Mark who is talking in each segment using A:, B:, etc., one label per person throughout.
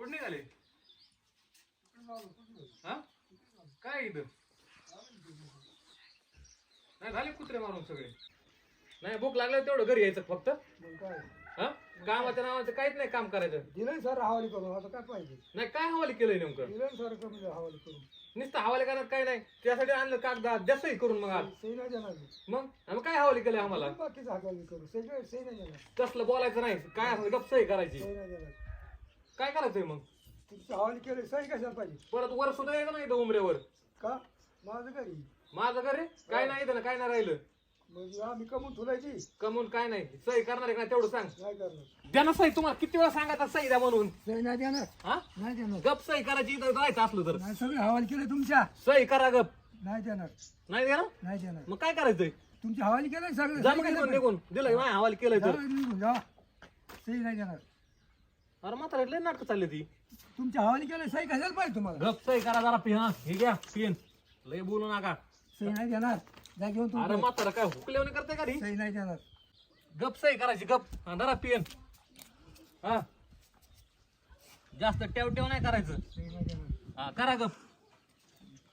A: कुठं निघाले हा काय इथं नाही झाले कुत्रे मारून सगळे नाही भूक लागल्यावर तेवढं घरी यायचं फक्त हा कामाच्या नावाचं काहीच नाही काम करायचं
B: दिलं सर हवाली करून आता काय पाहिजे
A: नाही काय हवाली केलंय नेमकं
B: दिलं सर कमी हवाली करून
A: नुसतं हवाली करण्यात काय नाही त्यासाठी आणलं कागदात जास्तही करून मग आज
B: सही नाही देणार
A: मग आम्ही काय हवाली केलंय आम्हाला
B: बाकीच हवाली करू सही नाही देणार
A: तसलं बोलायचं नाही काय असं गप सही करायची
B: सही नाही देणार
A: काय करायचंय मग
B: तुमची हवाली केली सही कशाला पाहिजे
A: परत वर सुद्धा यायचं नाही इथं उमऱ्यावर
B: का माझं घरी
A: माझं घरी काय नाही इथं ना काय नाही राहिलं
B: म्हणजे आम्ही कमवून ठेवायची
A: कमवून काय नाही सही करणार आहे का तेवढं सांग
B: नाही करणार
A: द्या ना सही तुम्हाला किती वेळा सांगायचा सही द्या म्हणून
B: सही नाही देणार
A: हा
B: नाही देणार
A: गप सही करायची इथं जायचं असलं तर
B: नाही सगळे हवाली केले तुमच्या
A: सही करा गप
B: नाही देणार
A: नाही द्या ना
B: नाही देणार
A: मग काय करायचंय
B: तुमची हवाली केलं सगळं
A: जा
B: सही
A: मग
B: केलं
A: इथून
B: पाहिजे.
A: निघून दिलंय माझ्या हवाली केलंय तर
B: जा निघून जा सही नाही देणार
A: अरे म्हातारे लय नाटक चालली ती
B: तुमच्या हवाली केलं सही कशाला पाहिजे तुम्हाला
A: गप सही करा जरा पिन हे घ्या पिन लय बोलू नका
B: सही नाही देणार जा घेऊन
A: अरे
B: तुम्ही
A: म्हातारा काय हुकलेवणी करते का री
B: सही नाही देणार
A: गप सही करायची गप हा, जरा पिन हा जास्त टेव टेव नाही करायचं
B: सही नाही देणार
A: हा करा गप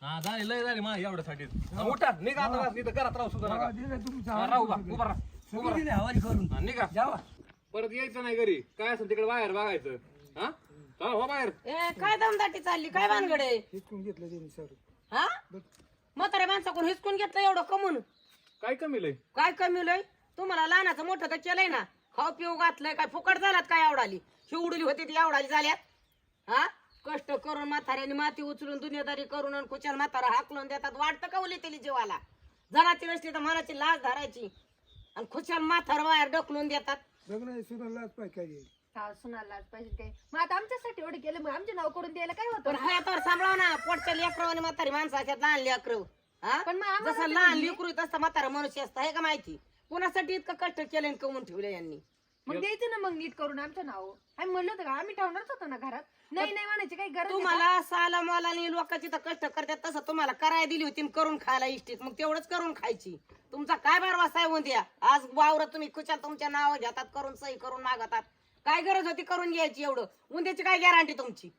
A: हा झाली लय झाली मा एवढ्यासाठी उठा निघा आता बस, इथं घरात राहू सुद्धा
B: हा,
A: नका
B: दिलं तुमच्या
A: हा, राहू बा उभा राहा उभा
B: सगळी दिली
A: राहा
B: हवाली करून
A: हा, निघा
B: जावा
A: परत यायचं नाही घरी काय असेल तिकडे बाहेर बघायचं हा हा, हो बाहेर
C: ए काय दमदाटी चालली काय भानगड आहे
B: हिसकून घेतलं त्यांनी सर
C: हा म्हाताऱ्या माणसाकडून हिसकून घेतलं एवढं कमून
A: काय कमी लय
C: काय कमी लय तुम्हाला लहानाचं मोठं तर केलंय ना खाऊ पिऊ घातलंय काय फुकट झालात काय आवडाली शिवडली होती ती आवडाली झाल्यात हा कष्ट करून म्हाताऱ्याने माती उचलून दुनियादारी करून आणि कुचाल म्हातारा हाकलून देतात वाटतं का उली तिली जीवाला जराची नसली तर मनाची लाज धरायची आणि खुशाल म्हातार बाहेर ढकलून देतात
B: लग्न सुनालाच पाहिजे काय
D: हा सुनायलाच पाहिजे काय मग आता आमच्यासाठी एवढे केलं मग आमचे नाव करून द्यायला काय
C: पण
D: होतं
C: हातावर सांभाळव ना पोटच्या लेकरं आणि म्हातारी माणसाच्या लहान लेकरं हा
D: पण मग आम्हाला
C: जसं लहान लेकरू तसं म्हातारा मनुष्य असतं हे का माहिती कुणासाठी इतकं कष्ट केलं आणि कमवून ठेवलं यांनी
D: मग द्यायचं ना मग नीट करून आमचं नाव आम्ही म्हणलं होतं का आम्ही ठेवणारच होतो ना घरात नाही नाही म्हणायची काही गरज नाही.
C: तुम्हाला साला मोलानी लोकांची तर कष्ट करतात तसं तुम्हाला करायला दिली होती आणि करून खायला इष्टीत मग तेवढंच करून खायची तुमचा काय बरवास आहे उद्या आज वावर तुम्ही खुशाल तुमच्या नाव घेतात करून सही करून मागतात काय गरज होती करून घ्यायची एवढं उद्याची काय गॅरंटी तुमची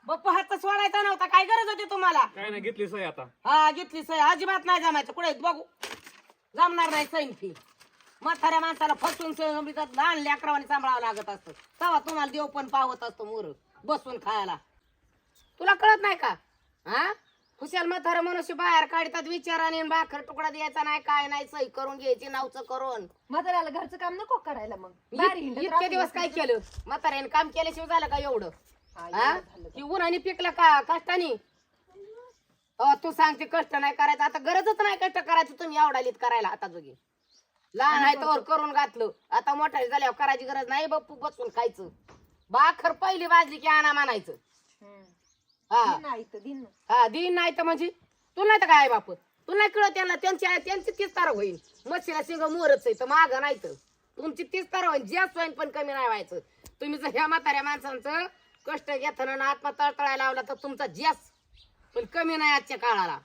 C: बाप्पा हात सोडायचा नव्हता काय गरज होती तुम्हाला
A: काय नाही घेतली सही आता
C: हा घेतली सही अजिबात नाही जमायचं कुठे बघू जमणार नाही सैन फी म्हाताऱ्या माणसाला फसून तर लहान लेकरावानी सांभाळावं लागत असतं तेव्हा तुम्हाला देव पण पावत असतो मोर बसून खायला तुला कळत नाही का हा खुशाल म्हातारा मनुष्य बाहेर काढतात विचाराने भाकर तुकडा द्यायचा नाही काय नाही सही करून घ्यायची नावचं करून
D: म्हाताऱ्याला घरचं काम नको करायला मग बाहेर हिंडत
C: इतके
D: राहतो.
C: दिवस काय केलं म्हाताऱ्याने काम केल्याशिवाय झालं का एवढं
D: हा,
C: हा
D: एवढं झालं.
C: की उन्हाने पिकलं का कष्टाने तू सांगते कष्ट नाही करायचं आता गरजच नाही कष्ट करायचं तुम्ही आवडालीत करायला आता जोगी लहान आहे तर करून घातलं आता मोठा झाल्यावर करायची गरज नाही बाप्पू बसून खायचं भाकर पहिली वाजली की आणा मानायचं
D: हम्म.
C: हा
D: दिन नाही तर दिन
C: हा दिन नाही तर म्हणजे तू नाही तर काय बाप तू नाही कळत त्यांना त्यांची तीच तार होईल मच्छीला शिंग मोरच आहे तर माग नाही तर तुमची तीच तार होईल जास्त होईल पण कमी नाही व्हायचं तुम्ही जर ह्या म्हाताऱ्या माणसांचं कष्ट घेताना ना आत्मा तळतळायला लावला तर तुमचा जास्त पण कमी नाही आजच्या काळाला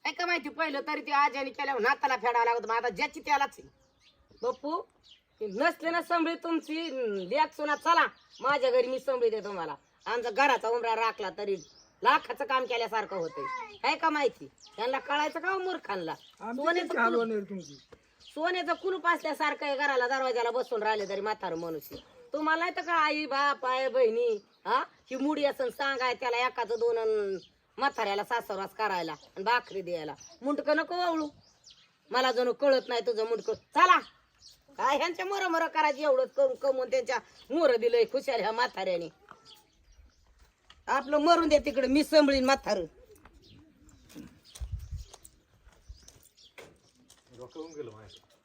C: काय का माहिती पहिलं तरी ती आज्याने केल्यावर नाताला फेडावं लागत मग आता ज्याची त्यालाच आहे. बाप्पू नसले ना संभळी तुमची लेक सुना चला माझ्या घरी मी संभळी तुम्हाला आमचा घराचा उमरा राखला तरी लाखाचं काम केल्यासारखं होतंय काय का माहिती त्यांना कळायचं का मूर्खांना सोन्याचं
B: हलवणार तुमची
C: सोन्याचं कुलूप असल्यासारखं आहे घराला दरवाजाला बसून राहिले तरी म्हातारं मनुष्य तुम्हाला नाही तर का आई बाप आहे बहिणी हा ही मुडी असं सांगाय त्याला एकाचं दोन अन म्हाताऱ्याला सासरवास करायला आणि भाकरी द्यायला मुंडक नको वावळू मला जणू कळत नाही तुझं मुंडक चला काय ह्यांच्या मोर मोर करायची एवढंच करून कमवून त्यांच्या मोर दिलंय खुशाल ह्या म्हाताऱ्याने आपलं मरून दे तिकडे मी संभळीन म्हातार
A: गेलं माझ्या